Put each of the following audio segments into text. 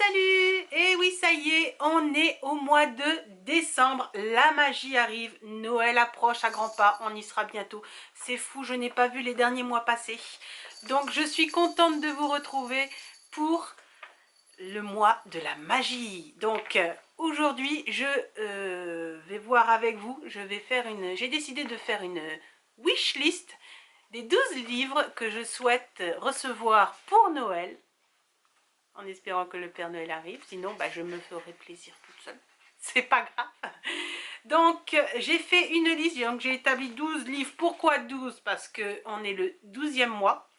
Salut! Et oui, ça y est, on est au mois de décembre. La magie arrive, Noël approche à grands pas, on y sera bientôt. C'est fou, je n'ai pas vu les derniers mois passer. Donc je suis contente de vous retrouver pour le mois de la magie. Donc aujourd'hui, je vais voir avec vous, j'ai décidé de faire une wish list des 12 livres que je souhaite recevoir pour Noël, en espérant que le Père Noël arrive, sinon bah, je me ferai plaisir toute seule, c'est pas grave. Donc j'ai fait une liste, donc j'ai établi 12 livres. Pourquoi 12? Parce qu'on est le 12e mois,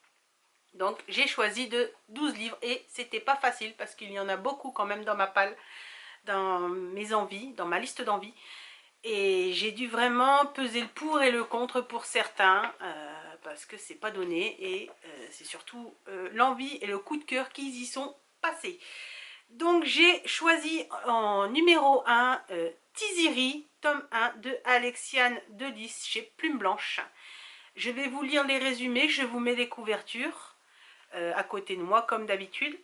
donc j'ai choisi de 12 livres et c'était pas facile parce qu'il y en a beaucoup quand même dans ma palle, dans mes envies, dans ma liste d'envies. Et j'ai dû vraiment peser le pour et le contre pour certains, parce que c'est pas donné, et c'est surtout l'envie et le coup de cœur qui y sont passés. Donc j'ai choisi en numéro 1 Tiziri, tome 1 de Alexiane Delis chez Plume Blanche. Je vais vous lire les résumés, je vous mets les couvertures à côté de moi comme d'habitude.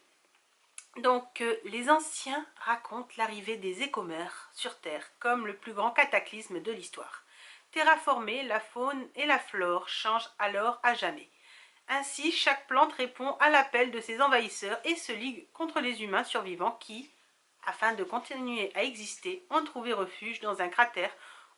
Donc, les anciens racontent l'arrivée des écomères sur Terre comme le plus grand cataclysme de l'histoire. Terraformée, la faune et la flore changent alors à jamais. Ainsi, chaque plante répond à l'appel de ses envahisseurs et se ligue contre les humains survivants qui, afin de continuer à exister, ont trouvé refuge dans un cratère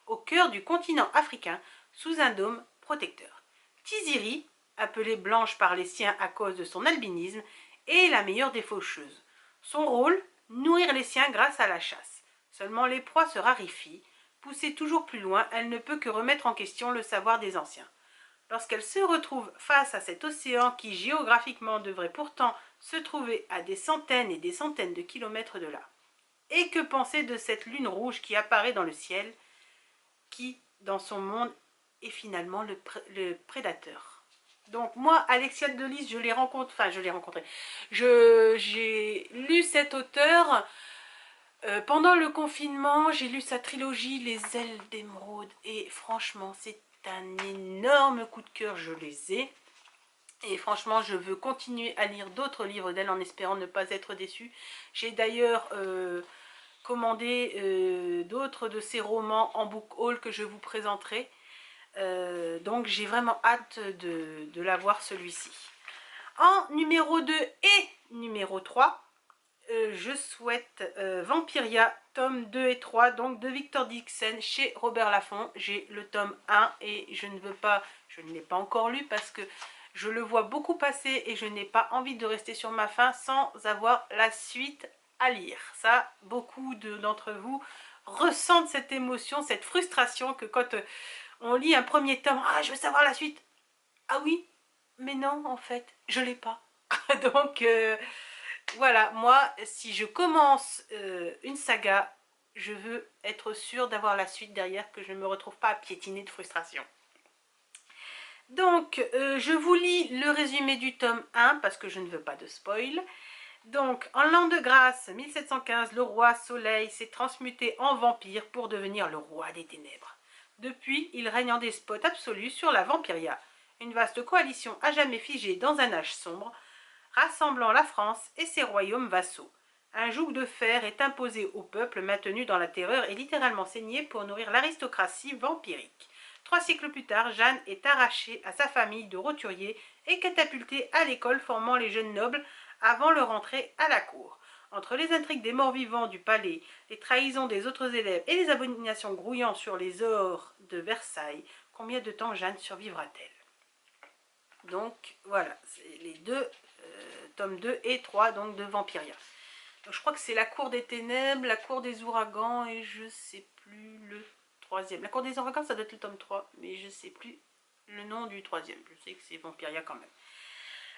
au cœur du continent africain sous un dôme protecteur. Tiziri, appelée Blanche par les siens à cause de son albinisme, est la meilleure des faucheuses. Son rôle, nourrir les siens grâce à la chasse. Seulement les proies se raréfient. Poussée toujours plus loin, elle ne peut que remettre en question le savoir des anciens. Lorsqu'elle se retrouve face à cet océan qui géographiquement devrait pourtant se trouver à des centaines et des centaines de kilomètres de là. Et que penser de cette lune rouge qui apparaît dans le ciel, qui, dans son monde, est finalement le prédateur. Donc moi, Alexiane Delis, je l'ai rencontré. J'ai lu cet auteur pendant le confinement. J'ai lu sa trilogie Les ailes d'émeraude et franchement, c'est un énorme coup de cœur. Je les ai. Et franchement, je veux continuer à lire d'autres livres d'elle en espérant ne pas être déçue. J'ai d'ailleurs commandé d'autres de ses romans en book haul que je vous présenterai. Donc j'ai vraiment hâte de l'avoir celui-ci. En numéro 2 et numéro 3, je souhaite Vampiria, tome 2 et 3, donc de Victor Dixon chez Robert Laffont. J'ai le tome 1 et je ne l'ai pas encore lu parce que je le vois beaucoup passer et je n'ai pas envie de rester sur ma faim sans avoir la suite à lire. Ça, beaucoup d'entre vous ressentent cette émotion, cette frustration que quand on lit un premier tome, ah je veux savoir la suite, ah oui, mais non en fait, je l'ai pas. Donc voilà, moi si je commence une saga, je veux être sûre d'avoir la suite derrière, que je ne me retrouve pas à piétiner de frustration. Donc je vous lis le résumé du tome 1 parce que je ne veux pas de spoil. Donc, en l'an de grâce 1715, le roi Soleil s'est transmuté en vampire pour devenir le roi des ténèbres. Depuis, il règne en despote absolu sur la Vampiria, une vaste coalition à jamais figée dans un âge sombre, rassemblant la France et ses royaumes vassaux. Un joug de fer est imposé au peuple maintenu dans la terreur et littéralement saigné pour nourrir l'aristocratie vampirique. 3 siècles plus tard, Jeanne est arrachée à sa famille de roturiers et catapultée à l'école formant les jeunes nobles avant leur entrée à la cour. Entre les intrigues des morts-vivants du palais, les trahisons des autres élèves et les abominations grouillant sur les ors de Versailles, combien de temps Jeanne survivra-t-elle? Donc voilà, c'est les deux tomes 2 et 3 donc, de Vampiria. Donc, je crois que c'est la cour des ténèbres, la cour des ouragans et je sais plus le troisième. La cour des ouragans, ça doit être le tome 3, mais je sais plus le nom du troisième. Je sais que c'est Vampiria quand même.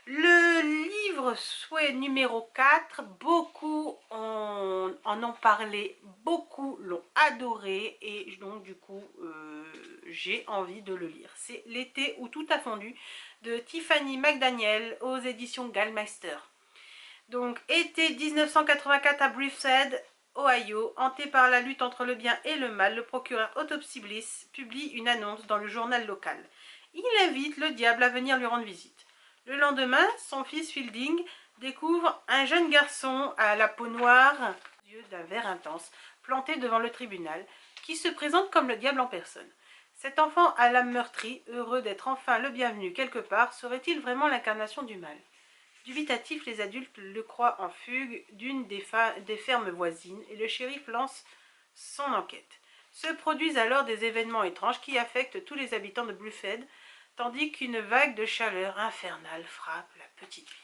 Le livre souhait numéro 4, beaucoup en ont parlé, beaucoup l'ont adoré et donc du coup j'ai envie de le lire. C'est L'été où tout a fondu de Tiffany McDaniel aux éditions Gallmeister. Donc été 1984 à Bridgeshead, Ohio, hanté par la lutte entre le bien et le mal, le procureur Autopsy Bliss publie une annonce dans le journal local. Il invite le diable à venir lui rendre visite. Le lendemain, son fils Fielding découvre un jeune garçon à la peau noire, yeux d'un vert intense, planté devant le tribunal, qui se présente comme le diable en personne. Cet enfant à l'âme meurtrie, heureux d'être enfin le bienvenu quelque part, serait-il vraiment l'incarnation du mal? Dubitatif, les adultes le croient en fugue d'une des fermes voisines et le shérif lance son enquête. Se produisent alors des événements étranges qui affectent tous les habitants de Bluffhead, tandis qu'une vague de chaleur infernale frappe la petite ville.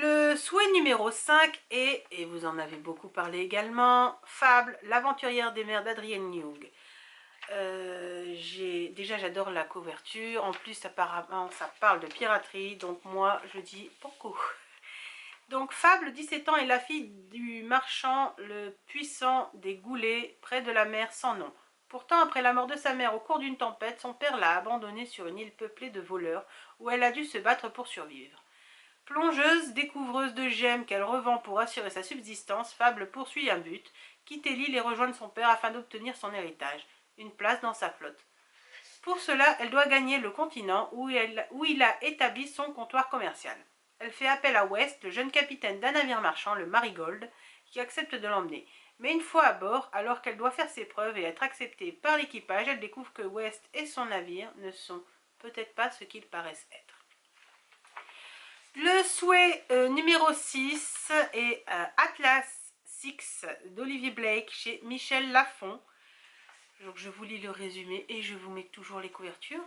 Le souhait numéro 5 est, et vous en avez beaucoup parlé également, Fable, l'aventurière des mers d'Adrienne Young. Déjà j'adore la couverture, en plus apparemment ça parle de piraterie, donc moi je dis beaucoup. Donc Fable, 17 ans, est la fille du marchand le puissant des Goulets près de la mer sans nom. Pourtant, après la mort de sa mère au cours d'une tempête, son père l'a abandonnée sur une île peuplée de voleurs où elle a dû se battre pour survivre. Plongeuse, découvreuse de gemmes qu'elle revend pour assurer sa subsistance, Fable poursuit un but, quitter l'île et rejoindre son père afin d'obtenir son héritage, une place dans sa flotte. Pour cela, elle doit gagner le continent où il a établi son comptoir commercial. Elle fait appel à West, le jeune capitaine d'un navire marchand, le Marigold, qui accepte de l'emmener. Mais une fois à bord, alors qu'elle doit faire ses preuves et être acceptée par l'équipage, elle découvre que West et son navire ne sont peut-être pas ce qu'ils paraissent être. Le souhait numéro 6 est Atlas 6 d'Olivier Blake chez Michel Lafon. Donc je vous lis le résumé et je vous mets toujours les couvertures.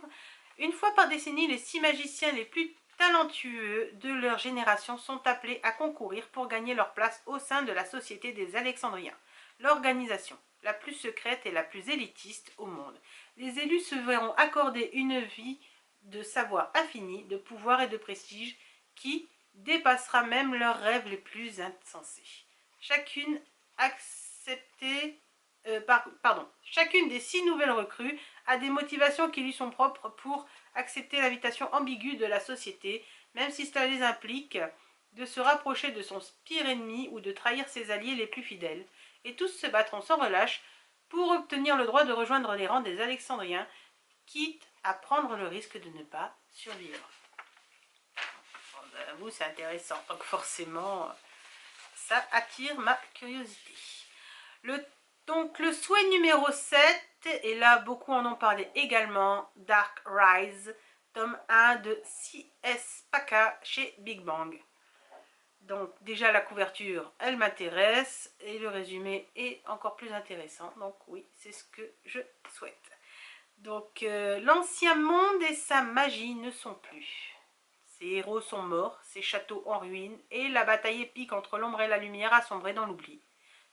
Une fois par décennie, les 6 magiciens les plus talentueux de leur génération sont appelés à concourir pour gagner leur place au sein de la Société des Alexandriens, l'organisation la plus secrète et la plus élitiste au monde. Les élus se verront accorder une vie de savoir infini, de pouvoir et de prestige qui dépassera même leurs rêves les plus insensés. Chacune Chacune des 6 nouvelles recrues a des motivations qui lui sont propres pour accepter l'invitation ambiguë de la société, même si cela les implique de se rapprocher de son pire ennemi ou de trahir ses alliés les plus fidèles. Et tous se battront sans relâche pour obtenir le droit de rejoindre les rangs des Alexandriens, quitte à prendre le risque de ne pas survivre. Bon, ben, vous, c'est intéressant, donc forcément, ça attire ma curiosité. Donc le souhait numéro 7, et là beaucoup en ont parlé également, Dark Rise, tome 1 de C.S. Paca chez Big Bang. Donc déjà la couverture, elle m'intéresse, et le résumé est encore plus intéressant, donc oui, c'est ce que je souhaite. Donc l'ancien monde et sa magie ne sont plus. Ses héros sont morts, ses châteaux en ruine, et la bataille épique entre l'ombre et la lumière a sombré dans l'oubli.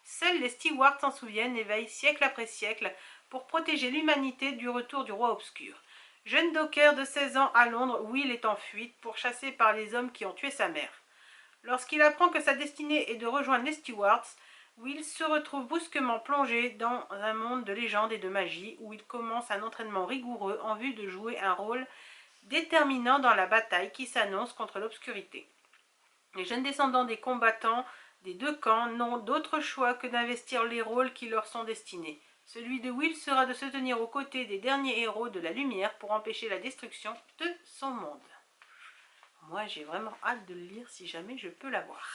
Seuls les Stewarts s'en souviennent et veillent siècle après siècle pour protéger l'humanité du retour du roi obscur. Jeune docker de 16 ans à Londres, Will est en fuite, pourchassé par les hommes qui ont tué sa mère. Lorsqu'il apprend que sa destinée est de rejoindre les Stewarts, Will se retrouve brusquement plongé dans un monde de légendes et de magie où il commence un entraînement rigoureux en vue de jouer un rôle déterminant dans la bataille qui s'annonce contre l'obscurité. Les jeunes descendants des combattants des deux camps n'ont d'autre choix que d'investir les rôles qui leur sont destinés. Celui de Will sera de se tenir aux côtés des derniers héros de la lumière pour empêcher la destruction de son monde. Moi, j'ai vraiment hâte de le lire si jamais je peux l'avoir.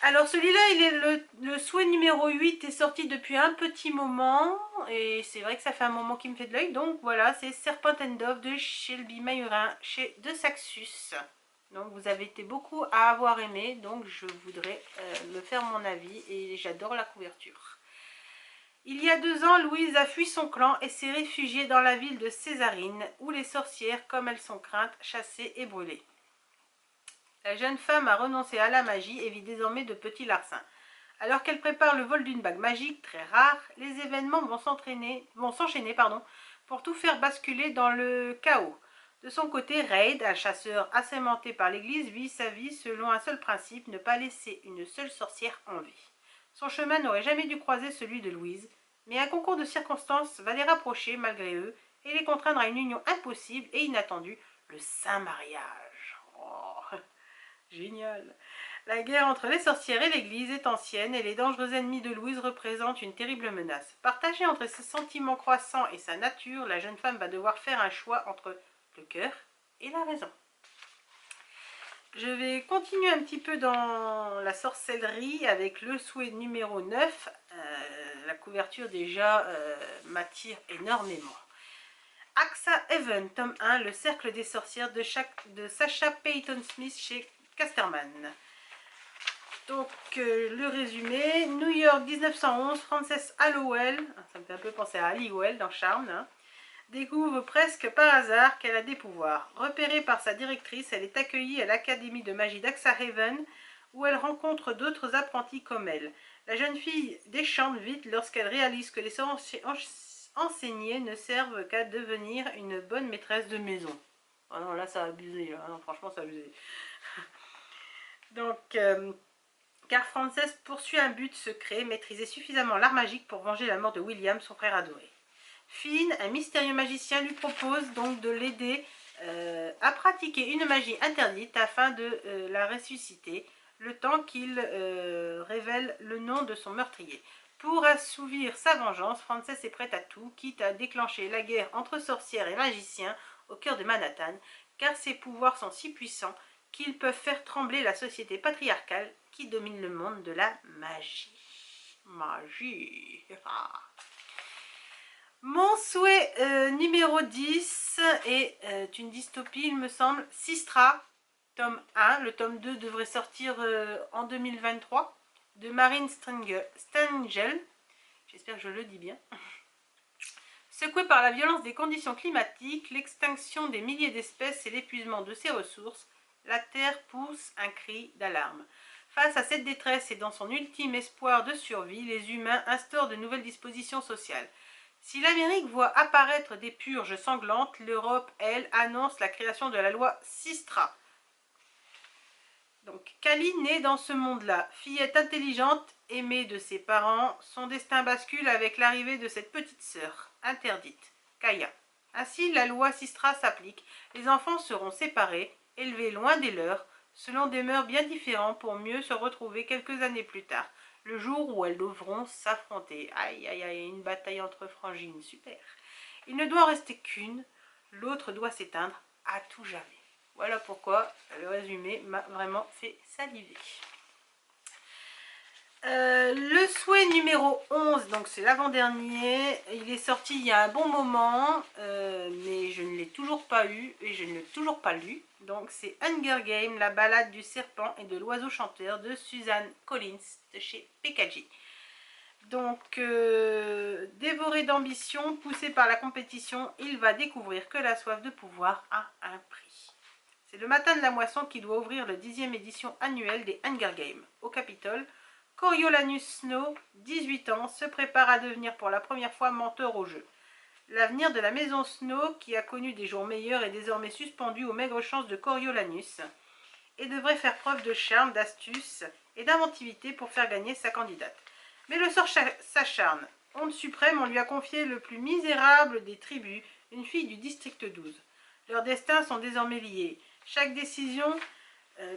Alors celui-là, il est le souhait numéro 8 est sorti depuis un petit moment. Et c'est vrai que ça fait un moment qu'il me fait de l'œil. Donc voilà, c'est Serpent and Dove de Shelby Mayurin chez De Saxus. Donc vous avez été beaucoup à avoir aimé. Donc je voudrais me faire mon avis. Et j'adore la couverture. Il y a 2 ans, Louise a fui son clan et s'est réfugiée dans la ville de Césarine, où les sorcières, comme elles sont craintes, chassées et brûlées. La jeune femme a renoncé à la magie et vit désormais de petits larcins. Alors qu'elle prépare le vol d'une bague magique très rare, les événements vont s'enchaîner pour tout faire basculer dans le chaos. De son côté, Reid, un chasseur assermenté par l'église, vit sa vie selon un seul principe, ne pas laisser une seule sorcière en vie. Son chemin n'aurait jamais dû croiser celui de Louise, mais un concours de circonstances va les rapprocher malgré eux et les contraindre à une union impossible et inattendue, le saint mariage. Oh, génial! La guerre entre les sorcières et l'église est ancienne et les dangereux ennemis de Louise représentent une terrible menace. Partagée entre ses sentiments croissants et sa nature, la jeune femme va devoir faire un choix entre le cœur et la raison. Je vais continuer un petit peu dans la sorcellerie avec le souhait numéro 9. La couverture déjà m'attire énormément. Axa Heaven, tome 1, le cercle des sorcières de Sacha Peyton Smith chez Casterman. Donc le résumé, New York 1911, Frances Hallowell, ça me fait un peu penser à Halliwell dans Charmed, hein, découvre presque par hasard qu'elle a des pouvoirs. Repérée par sa directrice, elle est accueillie à l'académie de magie d'Axa Heaven, où elle rencontre d'autres apprentis comme elle. La jeune fille déchante vite lorsqu'elle réalise que les sorciers enseignés ne servent qu'à devenir une bonne maîtresse de maison. Oh non, là ça a abusé, là. Non, franchement ça a abusé. Donc, car Frances poursuit un but secret, maîtriser suffisamment l'art magique pour venger la mort de William, son frère adoré. Finn, un mystérieux magicien, lui propose donc de l'aider à pratiquer une magie interdite afin de la ressusciter, le temps qu'il révèle le nom de son meurtrier. Pour assouvir sa vengeance, Frances est prête à tout, quitte à déclencher la guerre entre sorcières et magiciens au cœur de Manhattan, car ses pouvoirs sont si puissants qu'ils peuvent faire trembler la société patriarcale qui domine le monde de la magie. Magie. Mon souhait numéro 10 est une dystopie, il me semble, Sistra, tome 1. Le tome 2 devrait sortir en 2023, de Marine Stengel. J'espère que je le dis bien. Secouée par la violence des conditions climatiques, l'extinction des milliers d'espèces et l'épuisement de ses ressources, la Terre pousse un cri d'alarme. Face à cette détresse et dans son ultime espoir de survie, les humains instaurent de nouvelles dispositions sociales. Si l'Amérique voit apparaître des purges sanglantes, l'Europe, elle, annonce la création de la loi Sistra. Donc, Kali naît dans ce monde-là. Fillette intelligente, aimée de ses parents, son destin bascule avec l'arrivée de cette petite sœur, interdite, Kaya. Ainsi, la loi Sistra s'applique. Les enfants seront séparés, élevés loin des leurs, selon des mœurs bien différentes pour mieux se retrouver quelques années plus tard, le jour où elles devront s'affronter. Aïe, aïe, aïe, une bataille entre frangines, super. Il ne doit en rester qu'une, l'autre doit s'éteindre à tout jamais. Voilà pourquoi le résumé m'a vraiment fait saliver. Le souhait numéro 11, donc c'est l'avant-dernier, il est sorti il y a un bon moment, mais je ne l'ai toujours pas eu et je ne l'ai toujours pas lu. Donc c'est Hunger Games, la balade du serpent et de l'oiseau chanteur de Suzanne Collins de chez PKG. Donc, dévoré d'ambition, poussé par la compétition, il va découvrir que la soif de pouvoir a un prix. C'est le matin de la moisson qui doit ouvrir le 10e édition annuelle des Hunger Games. Au Capitole, Coriolanus Snow, 18 ans, se prépare à devenir pour la première fois menteur au jeu. L'avenir de la maison Snow, qui a connu des jours meilleurs, est désormais suspendu aux maigres chances de Coriolanus et devrait faire preuve de charme, d'astuce et d'inventivité pour faire gagner sa candidate. Mais le sort s'acharne. Honte suprême, on lui a confié le plus misérable des tribus, une fille du district 12. Leurs destins sont désormais liés. Chaque décision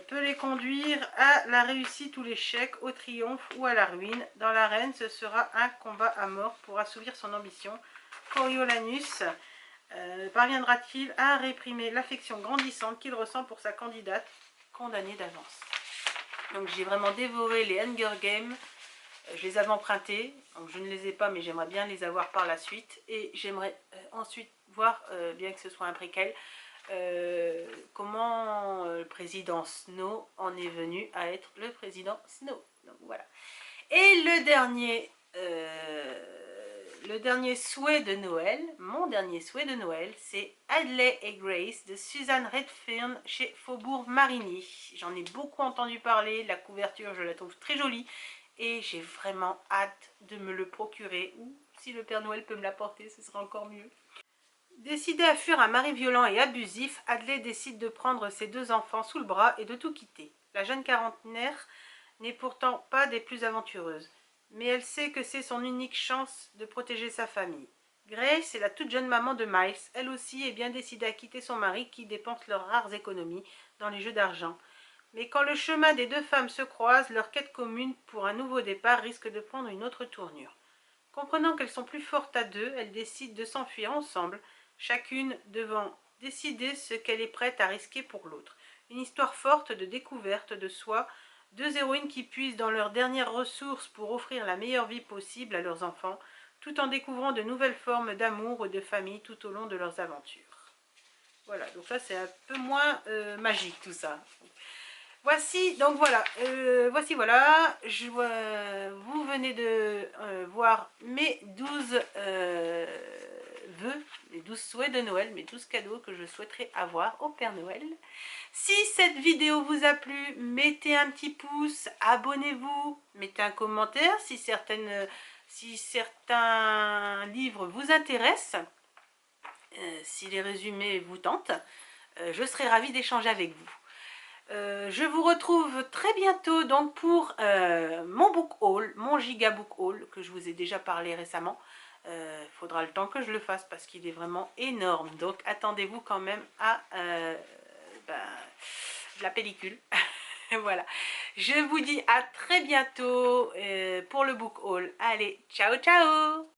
peut les conduire à la réussite ou l'échec, au triomphe ou à la ruine. Dans l'arène, ce sera un combat à mort pour assouvir son ambition. Coriolanus parviendra-t-il à réprimer l'affection grandissante qu'il ressent pour sa candidate condamnée d'avance? Donc j'ai vraiment dévoré les Hunger Games. Je les avais empruntés, donc je ne les ai pas, mais j'aimerais bien les avoir par la suite. Et j'aimerais ensuite voir, bien que ce soit un préquel, comment le président Snow en est venu à être le président Snow. Donc voilà. Et le dernier souhait de Noël, mon dernier souhait de Noël, c'est Hadley et Grace de Suzanne Redfern chez Faubourg Marigny. J'en ai beaucoup entendu parler, la couverture je la trouve très jolie et j'ai vraiment hâte de me le procurer, ou si le Père Noël peut me l'apporter, ce sera encore mieux. Décidée à fuir un mari violent et abusif, Hadley décide de prendre ses 2 enfants sous le bras et de tout quitter. La jeune quarantenaire n'est pourtant pas des plus aventureuses, mais elle sait que c'est son unique chance de protéger sa famille. Grace est la toute jeune maman de Miles, elle aussi est bien décidée à quitter son mari qui dépense leurs rares économies dans les jeux d'argent. Mais quand le chemin des 2 femmes se croise, leur quête commune pour un nouveau départ risque de prendre une autre tournure. Comprenant qu'elles sont plus fortes à 2, elles décident de s'enfuir ensemble, chacune devant décider ce qu'elle est prête à risquer pour l'autre. Une histoire forte de découverte de soi, deux héroïnes qui puisent dans leurs dernières ressources pour offrir la meilleure vie possible à leurs enfants, tout en découvrant de nouvelles formes d'amour ou de famille tout au long de leurs aventures. Voilà, donc là c'est un peu moins magique tout ça. Voici, donc voilà, voilà, vous venez de voir mes 12 vœux, les 12 souhaits de Noël, mes 12 cadeaux que je souhaiterais avoir au Père Noël. Si cette vidéo vous a plu, mettez un petit pouce, abonnez-vous, mettez un commentaire si certains livres vous intéressent, si les résumés vous tentent, je serai ravie d'échanger avec vous. Je vous retrouve très bientôt donc pour mon book haul, mon giga book haul que je vous ai déjà parlé récemment. Faudra le temps que je le fasse parce qu'il est vraiment énorme. Donc attendez-vous quand même à la pellicule. Voilà. Je vous dis à très bientôt pour le book haul. Allez, ciao ciao!